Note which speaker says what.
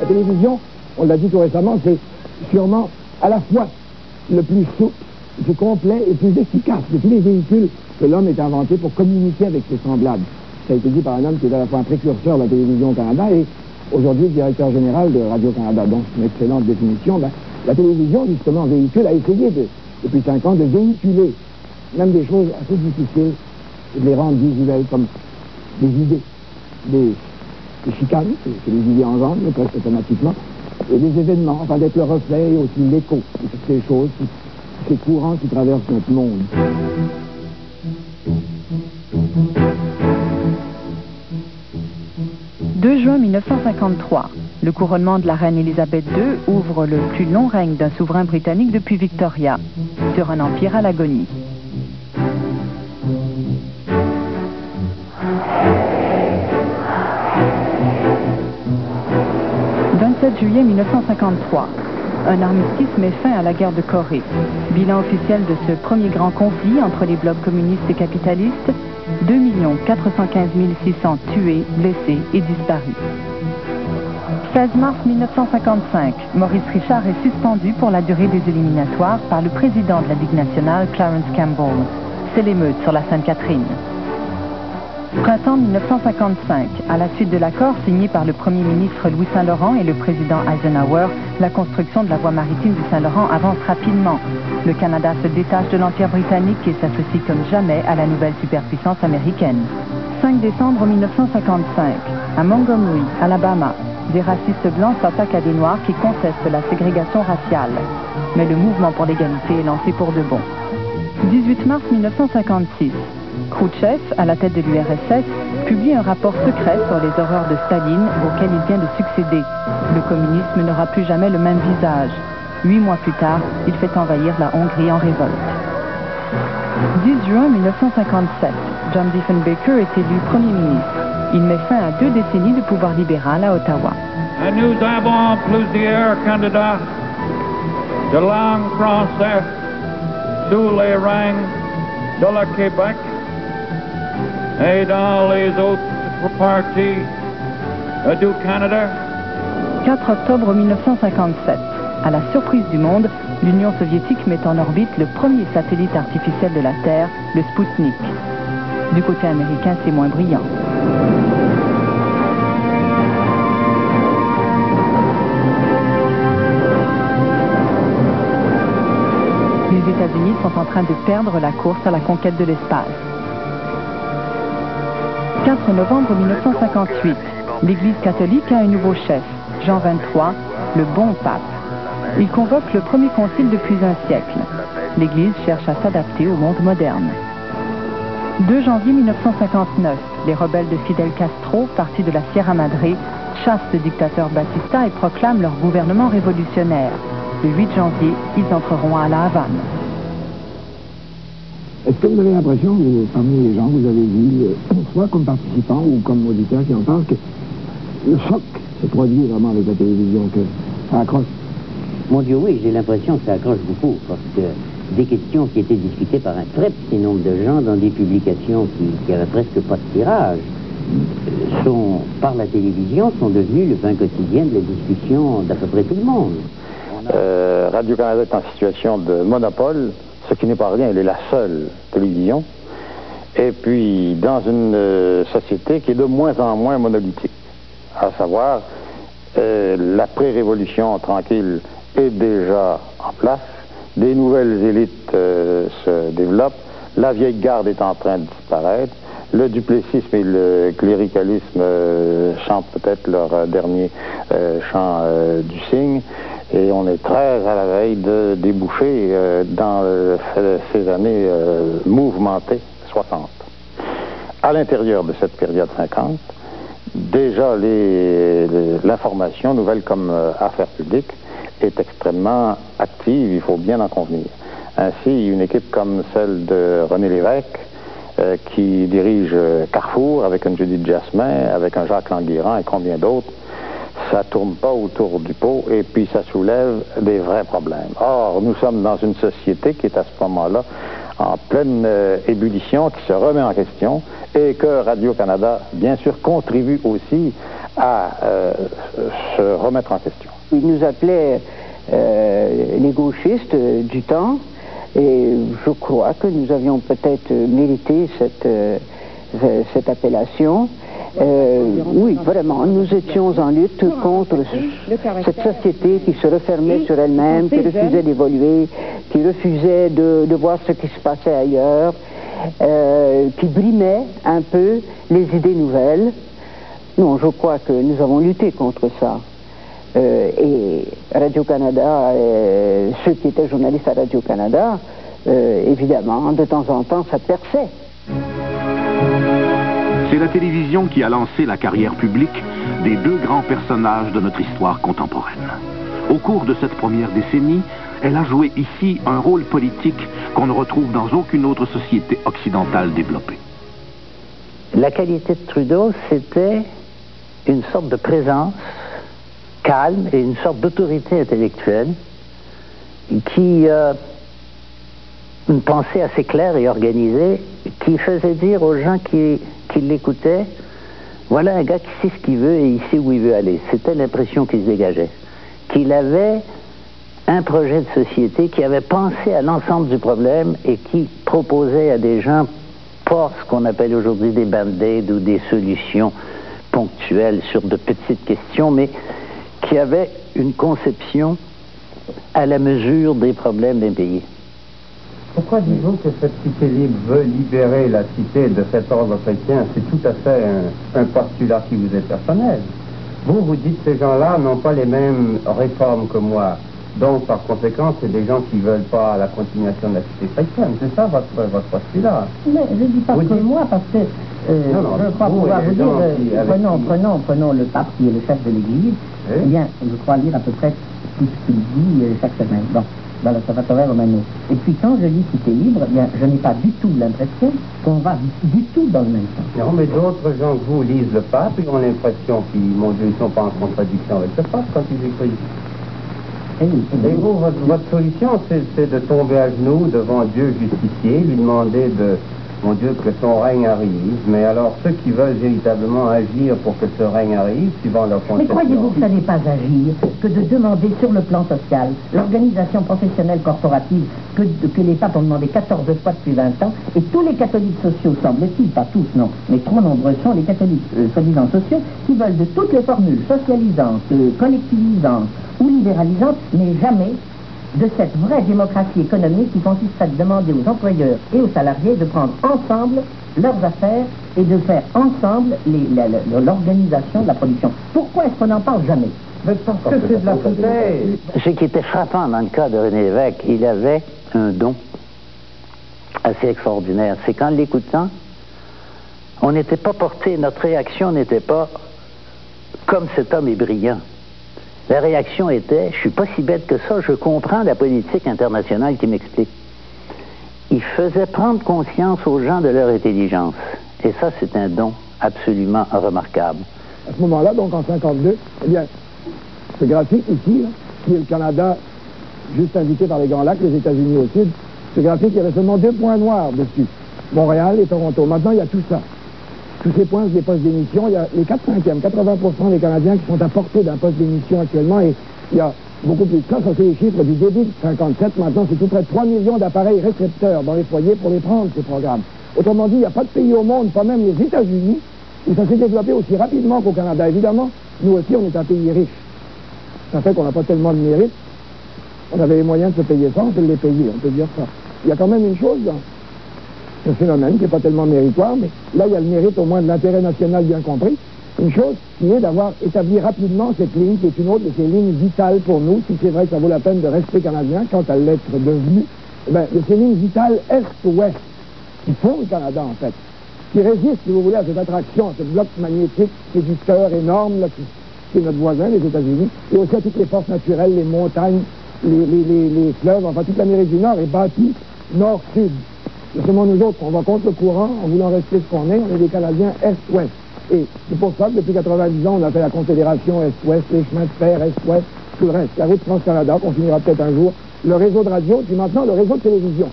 Speaker 1: La télévision, on l'a dit tout récemment, c'est sûrement à la fois le plus souple, le plus complet et le plus efficace de tous les véhicules que l'homme ait inventé pour communiquer avec ses semblables. Ça a été dit par un homme qui est à la fois un précurseur de la télévision au Canada et aujourd'hui directeur général de Radio-Canada. Donc, c'est une excellente définition. La télévision, justement, véhicule, a essayé depuis 5 ans de véhiculer même des choses assez difficiles et de les rendre visuelles comme des idées, des chicanes, que les idées engendrent presque automatiquement, et des événements, enfin d'être le reflet et aussi l'écho de toutes ces choses, ces courants qui traversent notre monde.
Speaker 2: « 2 juin 1953. Le couronnement de la reine Élisabeth II ouvre le plus long règne d'un souverain britannique depuis Victoria, sur un empire à l'agonie. 27 juillet 1953. Un armistice met fin à la guerre de Corée. Bilan officiel de ce premier grand conflit entre les blocs communistes et capitalistes, 2 415 600 tués, blessés et disparus. 16 mars 1955, Maurice Richard est suspendu pour la durée des éliminatoires par le président de la Ligue nationale, Clarence Campbell. C'est l'émeute sur la Sainte-Catherine. Printemps 1955, à la suite de l'accord signé par le Premier ministre Louis Saint-Laurent et le président Eisenhower, la construction de la voie maritime du Saint-Laurent avance rapidement. Le Canada se détache de l'Empire britannique et s'associe comme jamais à la nouvelle superpuissance américaine. 5 décembre 1955, à Montgomery, Alabama, des racistes blancs s'attaquent à des Noirs qui contestent la ségrégation raciale. Mais le mouvement pour l'égalité est lancé pour de bon. 18 mars 1956, Khrouchtchev, à la tête de l'URSS, publie un rapport secret sur les horreurs de Staline auquel il vient de succéder. Le communisme n'aura plus jamais le même visage. 8 mois plus tard, il fait envahir la Hongrie en révolte. 10 juin 1957, John Diefenbaker est élu Premier ministre. Il met fin à 2 décennies de pouvoir libéral à Ottawa.
Speaker 3: Nous avons plusieurs candidats de langue française sous les rangs de la Québec et dans les autres parties du Canada.
Speaker 2: 4 octobre 1957. À la surprise du monde, l'Union soviétique met en orbite le premier satellite artificiel de la Terre, le Spoutnik. Du côté américain, c'est moins brillant. Les États-Unis sont en train de perdre la course à la conquête de l'espace. 4 novembre 1958, l'Église catholique a un nouveau chef, Jean XXIII, le bon pape. Il convoque le premier concile depuis un siècle. L'Église cherche à s'adapter au monde moderne. 2 janvier 1959, les rebelles de Fidel Castro, partis de la Sierra Madre, chassent le dictateur Batista et proclament leur gouvernement révolutionnaire. Le 8 janvier, ils entreront à La Havane.
Speaker 1: Est-ce que vous avez l'impression, parmi les gens que vous avez vus, soit comme participants ou comme auditeurs qui en parlent, que le choc se produit vraiment avec la télévision, que ça accroche?
Speaker 4: Mon Dieu, oui, j'ai l'impression que ça accroche beaucoup, parce que des questions qui étaient discutées par un très petit nombre de gens dans des publications qui avaient presque pas de tirage, par la télévision, sont devenues le pain quotidien de la discussion d'à peu près tout le monde.
Speaker 5: Radio-Canada est en situation de monopole, ce qui n'est pas rien, elle est la seule télévision, et puis dans une société qui est de moins en moins monolithique, à savoir la pré-révolution tranquille est déjà en place, des nouvelles élites se développent, la vieille garde est en train de disparaître, le duplessisme et le cléricalisme chantent peut-être leur dernier chant du cygne, et on est très à la veille de déboucher dans ces années mouvementées 60. À l'intérieur de cette période 50, déjà l'information, nouvelle comme affaires publiques, est extrêmement active, il faut bien en convenir. Ainsi, une équipe comme celle de René Lévesque, qui dirige Carrefour, avec une Judith Jasmin, avec un Jacques Languirand et combien d'autres, ça tourne pas autour du pot et puis ça soulève des vrais problèmes. Or, nous sommes dans une société qui est à ce moment-là en pleine ébullition, qui se remet en question et que Radio-Canada, bien sûr, contribue aussi à se remettre en question.
Speaker 6: Ils nous appelaient les gauchistes du temps, et je crois que nous avions peut-être mérité cette appellation. Oui, vraiment, nous étions en lutte contre cette société qui se refermait sur elle-même, qui refusait d'évoluer, qui refusait de voir ce qui se passait ailleurs, qui brimait un peu les idées nouvelles. Non, je crois que nous avons lutté contre ça. Et Radio-Canada, ceux qui étaient journalistes à Radio-Canada, évidemment, de temps en temps, ça perçait.
Speaker 7: C'est la télévision qui a lancé la carrière publique des deux grands personnages de notre histoire contemporaine. Au cours de cette première décennie, elle a joué ici un rôle politique qu'on ne retrouve dans aucune autre société occidentale développée.
Speaker 4: La qualité de Trudeau, c'était une sorte de présence calme et une sorte d'autorité intellectuelle qui une pensée assez claire et organisée qui faisait dire aux gens qui l'écoutaient, voilà un gars qui sait ce qu'il veut et il sait où il veut aller. C'était l'impression qu'il se dégageait. Qu'il avait un projet de société, qui avait pensé à l'ensemble du problème et qui proposait à des gens pas ce qu'on appelle aujourd'hui des band-aids ou des solutions ponctuelles sur de petites questions, mais qui avait une conception à la mesure des problèmes d'un pays.
Speaker 8: Pourquoi dites-vous que cette cité libre veut libérer la cité de cet ordre chrétien? C'est tout à fait un postulat qui vous est personnel. Vous dites que ces gens-là n'ont pas les mêmes réformes que moi. Donc, par conséquent, c'est des gens qui ne veulent pas la continuation de la cité chrétienne. C'est ça votre postulat?
Speaker 9: Mais je ne dis pas que moi, parce que je crois pouvoir vous dire, prenons le pape qui est le chef de l'Église, oui. Eh bien, je crois lire à peu près tout ce qu'il dit chaque semaine. Bon, dans l'Osservatore Romano. Et puis quand je lis Cité libre, eh bien, je n'ai pas du tout l'impression qu'on va du tout dans le même sens.
Speaker 8: Non, mais d'autres gens que vous lisent le pape et ont l'impression qu'ils, mon Dieu, ils ne sont pas en contradiction avec le pape quand ils écrivent. Et vous, votre solution, c'est de tomber à genoux devant Dieu justicier, lui demander de, mon Dieu, que son règne arrive. Mais alors, ceux qui veulent véritablement agir pour que ce règne arrive, suivant leur conception...
Speaker 9: Mais croyez-vous que ça n'est pas agir que de demander sur le plan social, l'organisation professionnelle corporative que les papes ont demandé 14 fois depuis 20 ans, et tous les catholiques sociaux, semble-t-il, pas tous, non, mais trop nombreux sont les catholiques soi-disant sociaux, qui veulent de toutes les formules socialisantes, collectivisantes ou libéralisantes, mais jamais de cette vraie démocratie économique qui consisterait à demander aux employeurs et aux salariés de prendre ensemble leurs affaires et de faire ensemble l'organisation de la production. Pourquoi est-ce qu'on n'en parle jamais?
Speaker 8: Mais parce que c'est de la foutaise.
Speaker 4: Ce qui était frappant dans le cas de René Lévesque, il avait un don assez extraordinaire. C'est qu'en l'écoutant, on n'était pas porté, notre réaction n'était pas comme cet homme est brillant. La réaction était, je suis pas si bête que ça, je comprends la politique internationale qui m'explique. Il faisait prendre conscience aux gens de leur intelligence. Et ça, c'est un don absolument remarquable.
Speaker 1: À ce moment-là, donc en 52, eh bien, ce graphique ici, là, qui est le Canada, juste indiqué par les Grands Lacs, les États-Unis au sud, ce graphique, il y avait seulement 2 points noirs dessus. Montréal et Toronto. Maintenant, il y a tout ça. Tous ces points, des postes d'émission, il y a les 4/5e, 80% des Canadiens qui sont à portée d'un poste d'émission actuellement, et il y a beaucoup plus de ça, c'est les chiffres du début de 57, maintenant c'est tout près de 3 millions d'appareils récepteurs dans les foyers pour les prendre, ces programmes. Autrement dit, il n'y a pas de pays au monde, pas même les États-Unis, où ça s'est développé aussi rapidement qu'au Canada. Évidemment, nous aussi, on est un pays riche. Ça fait qu'on n'a pas tellement de mérite. On avait les moyens de se payer ça, on peut les payer, on peut dire ça. Il y a quand même une chose, là. Ce phénomène qui n'est pas tellement méritoire, mais là, il y a le mérite au moins de l'intérêt national bien compris. Une chose qui est d'avoir établi rapidement cette ligne, qui est une autre de ces lignes vitales pour nous, si c'est vrai que ça vaut la peine de rester canadien, quant à l'être devenu, de ces lignes vitales Est-Ouest, qui font le Canada, en fait, qui résistent, si vous voulez, à cette attraction, à ce bloc magnétique séducteur énorme, là, qui est notre voisin, les États-Unis, et aussi à toutes les forces naturelles, les montagnes, les fleuves, enfin, toute l'Amérique du Nord est bâtie nord-sud. Seulement nous autres, on va contre le courant, en voulant rester ce qu'on est, on est des Canadiens Est-Ouest. Et c'est pour ça que depuis 90 ans, on a fait la Confédération Est-Ouest, les chemins de fer Est-Ouest, tout le reste. La route France-Canada, qu'on finira peut-être un jour, le réseau de radio, puis maintenant le réseau de télévision.